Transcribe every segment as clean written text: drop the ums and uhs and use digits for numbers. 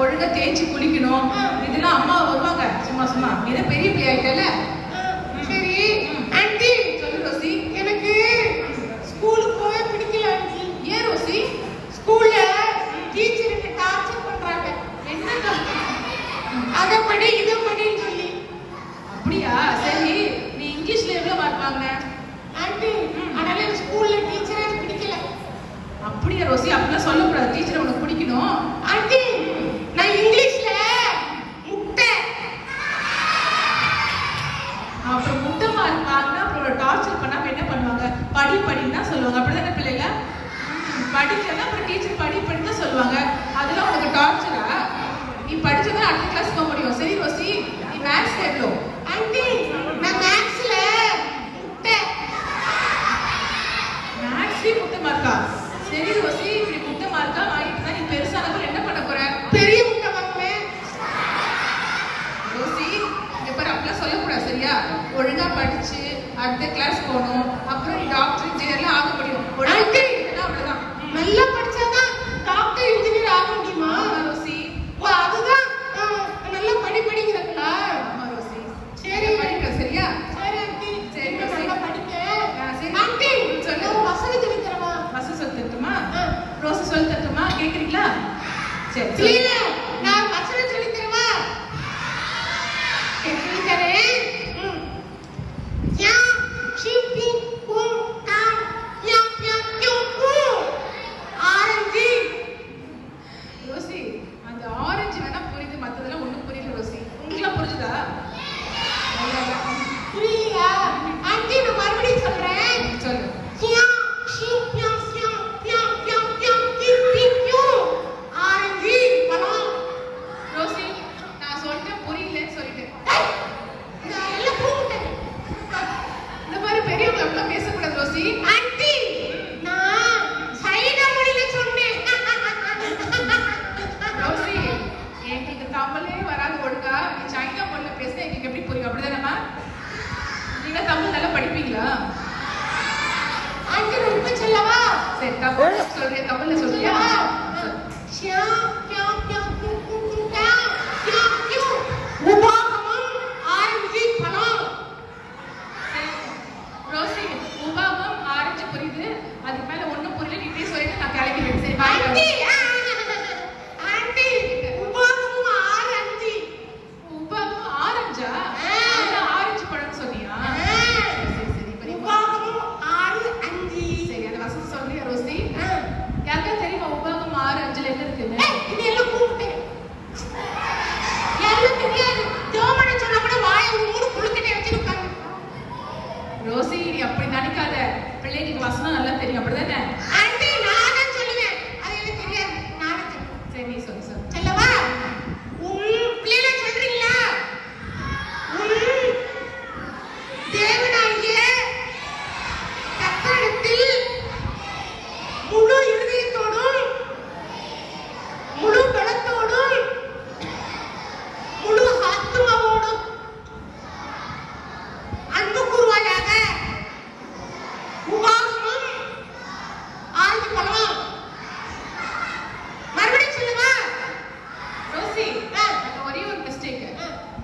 ஒழுங்கா தேய்ச்சி குளிக்கணும். இதெல்லாம் அம்மா வருவாங்க சும்மா சும்மா. நீ தான் பெரிய பிள்ளை ஆயிட்டல. சரி ஆண்டி சொல்லு ரோசி. எனக்கு ஸ்கூலுக்கு போக பிடிக்கல ஆண்டி. ஏன் ரோசி? ஸ்கூல்ல டீச்சர் என்ன டார்ச்சர் பண்றாங்க. என்ன? அதை படி இதை படின்னு சொல்லி. அப்படியா? சரி, நீ இங்கிலீஷ்ல எவ்வளவு மார்க் வாங்கின? ஆண்டி அதனால ஸ்கூல்ல டீச்சரே பிடிக்கல. அப்படியா ரோசி? அப்படிலாம் சொல்லக்கூடாது. டீச்சர் உனக்கு பிடிக்கணும். ஆண்டி நான் இங்கிலீஷ்ல முட்டை. அப்புறம் முட்டை மார்க் வாங்கினா அப்புறம் டார்ச்சர் பண்ணாம என்ன பண்ணுவாங்க? படி படின்னு தான் சொல்லுவாங்க. அப்படிதானே பிள்ளைங்க? படிக்கலன்னா அப்புறம் டீச்சர் படி படின்னு தான் சொல்லுவாங்க. அதெல்லாம் உனக்கு டார்ச்சரா? நீ படிச்சதான் அடுத்த கிளாஸ் போக முடியும். சரி ரோசி, நீ மேத்ஸ்ல எவ்வளோ? ஆண்டி நான் மேத்ஸ்ல முட்டை. மேத்ஸ்லயே முட்டை மார்க்கா? சரி ரோசி, இப்படி முட்டை மார்க்கா வாங்கிட்டு நீ பெருசானதும் என்ன பண்ண போற? பெரிய முட்டை வாங்குவேன். ரோசி, இங்க பாரு, அப்படிலாம் சொல்லக்கூடாது சரியா? ஒழுங்கா படிச்சு அடுத்த கிளாஸ் போகணும். அப்புறம் நீ டாக்டர் இன்ஜினியர்லாம் ஆக முடியும். ஆண்டி அவ்வளவுதான். நல்லா படிச்சாதான் டாக்டர் இன்ஜினியர் ஆக முடியுமா? ரோசி, ஓ அதுதான் நல்லா படிக்கிறீங்களா? ஆமா ரோசி. சரி படிக்கிற சரியா? சரி ஆண்டி சரி நான் ரோசி. நல்லா படிப்பேன். சரி ஆண்டி சொல்லு. ஒரு வசனம் சொல்லி தரவா? வசனம் சொல்லி தரட்டுமா? ரோசி சொல்லி தரட்டுமா? கேக்குறீங்களா? சரி சொல்லு. இல்ல நான் வசனம் சொல்லி தரவா? சொல்லி தரேன். யா ஷிப்பி கும் காம் யா யா கு ஆரஞ்சு. ரோசி, அந்த ஆரஞ்சு வேணா புரியுது, மத்ததெல்லாம் ஒண்ணும் புரியல ரோசி. உங்களுக்கு புரிஞ்சுதா? புரியலையா? ஆண்டி நான் மறுபடியும் சொல்றேன். சொல்லு. யா ஷிப்பி யா ஷிப்பி கு ஆரஞ்சு பழம். ரோசி, நான் சொல்லிட்டேன் புரியலன்னு சொல்லிட்டேன். நான் எல்லாம் கூப்பிட்டேன். இந்த மாதிரி பெரியவங்க அப்படிலாம் பேசக்கூடாது ரோசி. ஆண்டி நான் சைனா மொழியில சொன்னேன். ரோசி, எங்களுக்கு தமிழே வராது ஒழுங்கா. நீ சைனா மொழியில பேசினா எங்களுக்கு எப்படி புரியும்? அப்படிதானம்மா? நீங்க தமிழ் நல்லா படிப்பீங்களா? ஆண்டி ரொம்ப சொல்லவா? சரி, தமிழ் சொல்றேன். தமிழ்ல சொல்றியா? ஷியா யா யா கு கு கு யா யா கு உபாகமம் ஆரஞ்சு பழம். ரோசி, உபாகம் ஆரஞ்சு புரியுது. அதுக்கு மேல ஒண்ணும் புரியல. நீ இப்படியே சொல்லிட்டு நான் கிளம்பிடுவேன். சரி ஆண்டி பாய். ஆண்டி உபாகமம் ஆரஞ்சு. உபாகம் ஆரஞ்சா? அதான் ஆரஞ்சு பழம்னு சொன்னியா? சரி சரி சரி. உபாகமம் ஆரஞ்சு. சரி, அந்த வசனம் சொல்றியா ரோசி? யாருக்கா தெரியுமா உபாகம் ஆரஞ்சுல என்ன இருக்குன்னு? இது எல்லாம் கூப்பிட்டேன். எல்லாம் தெரியாது. ஜோமனை சொன்னா கூட வாயை மூணு குளுக்கிட்டே வச்சிருக்காங்க. ரோசி, நீ அப்படி நினைக்காத. பிள்ளைங்களுக்கு வசனம் நல்லா தெரியும். அப்படிதானே? ஆண்டி நானே சொல்லுவேன். அது எனக்கு தெரியாது. நானே சொல்லுவேன். சரி, நீ சொல்லு சொல்லு. சொல்லவா? பிள்ளைல சொல்றீங்களா? தேவனாகிய கர்த்தரிடத்தில் முழு இருதயத்தோடும் முழு பலத்தோடும் முழு ஆத்துமாவோடும் அன்பு கூறுவாயாக. உபாகமம் ஆரஞ்சு பழம். மறுபடியும் சொல்லுவா? ரோசி, அங்க ஒரே ஒரு மிஸ்டேக்.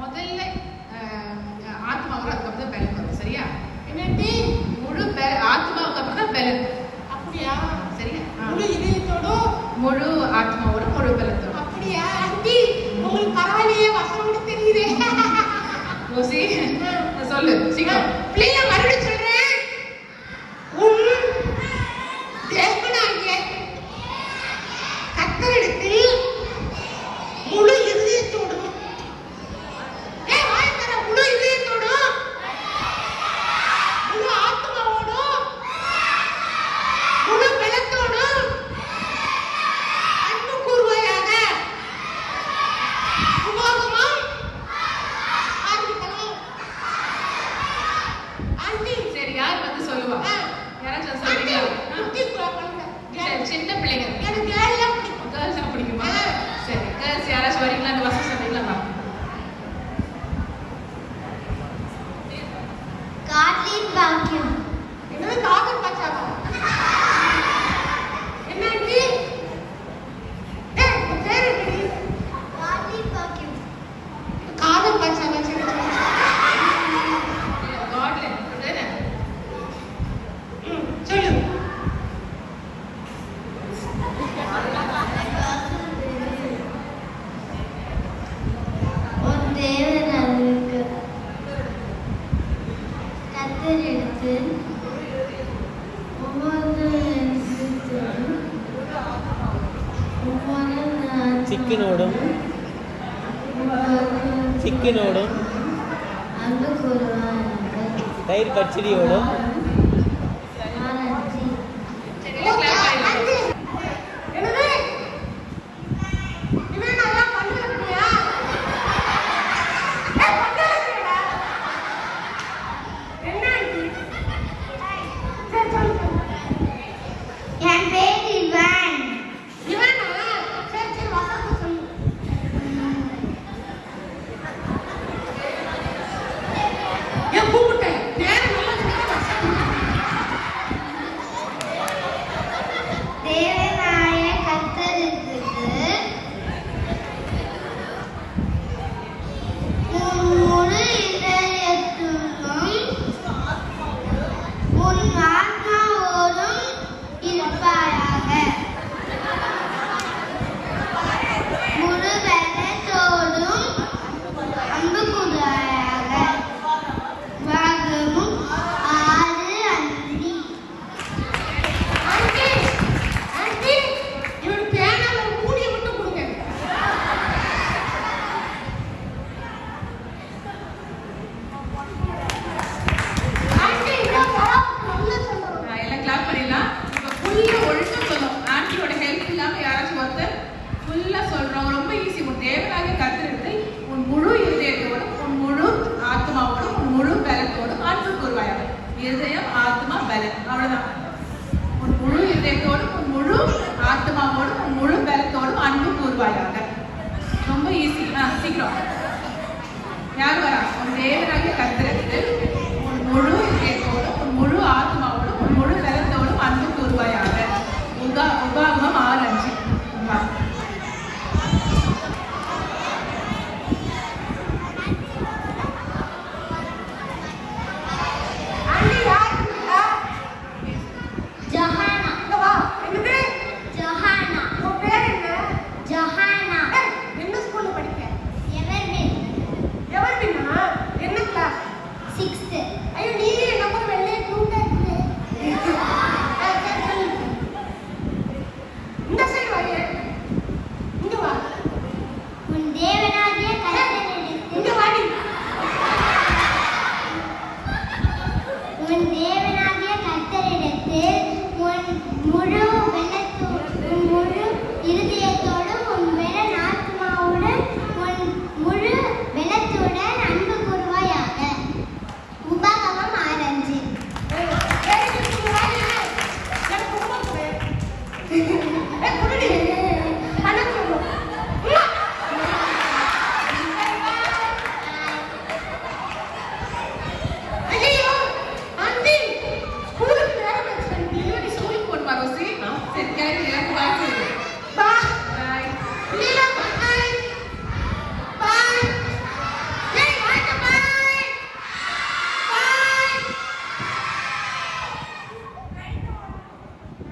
முதல்ல ஆத்மா வரும், அதுக்கப்புறம் தான் பலன் வரும். சரியா? என்னடி? முழு ஆத்மாவுக்கு அப்புறம் தான் பலன். அப்படியா? சரியா? முழு இதயத்தோடும் முழு ஆத்மாவோட முழு பலத்தோட. அப்படியா? ஆண்டி உங்களுக்கு பரவாயில்லையே, வசனம் கூட தெரியுதே. ரோசி, சொல்லு சீக்கிரம். பிள்ளைல மறுபடியும் சொல்றேன். தேவனாகிய கர்த்தரிடத்தில் முழு இதயத்தோடும் முழு இதயத்தோடும் முழு ஆத்மாவோடும் முழு பலத்தோடும் அன்பு கூறுவாயாக. உபாகமம் ஆரஞ்சு பழம். ஆண்டி சரி, யார் வந்து சொல்லுவா? யாராச்சும் ஆண்டி சொல்றீங்களா? குட்டி குழந்தை. சரி, சின்ன பிள்ளைங்க. எனக்கு கேர்ள்லாம் பிடிக்கும். கேர்ள்ஸ் தான் பிடிக்குமா? சரி, கேர்ள்ஸ் யாராச்சும் வரீங்களா? அந்த வசனம் சொல்றீங்களா? காட்லின் பாக்கியம். என்னது காதல் பாச்சாவா? என்ன ஆண்டி? உன் பேர் என்னடி? இதயத்தில் ஒவ்வொரு எழுத்திலும் ஒவ்வொரு சிக்கனோடும் அன்பு கூறுவார்கள். தயிர் பச்சடியோடும் ஆராய்ச்சி சரி எல்லாம் clap ஆயிடுச்சு. என்னது இவன் நல்லா பண்ணுறியா பண்ணுறியா என்ன ஆச்சு சரி சொல்லு என் பேர் இவன். இவனா சரி சரி வசனத்தை சொல்லு ஏன் கூப்பிட்டேன் பேரை நல்லா சொல்லி வசனம் தேவனாய கர்த்தருக்கு உன் முழு இதயத்துடன் உன் ஆத்மாவோடும் இருப்பாயாக. முழு பலத்தோடும் அன்பு கூறுவாயாக. வாகமும் 6:5. ஆண்டி ஆண்டி இவன் பேனால மூடிய மட்டும் கொடுங்க ஆண்டி இவன் நல்லா சொல்லுங்க எல்லாம் clap பண்ணிடலாம். இப்ப full ஆ ஒழுங்கா சொல்லணும். ஆண்டியோட help இல்லாம யாராச்சும் ஒருத்தர் full ஆ சொல்றவங்க. ரொம்ப easy. உன் தேவனாகிய கர்த்தரிடத்தில் உன் முழு இதயத்தோடும், உன் முழு ஆத்மாவோடும், உன் முழு பலத்தோடும் அன்பு கூறுவாயாக. இதயம், ஆத்மா, பலம். அவ்வளவுதான். உன் முழு இதயத்தோடும், உன் முழு ஆத்மாவோடும், உன் முழு பலத்தோடும் அன்பு கூறுவாயாக. ரொம்ப ஈஸி. சீக்கிரம். யார் வரா? உன் தேவனாகிய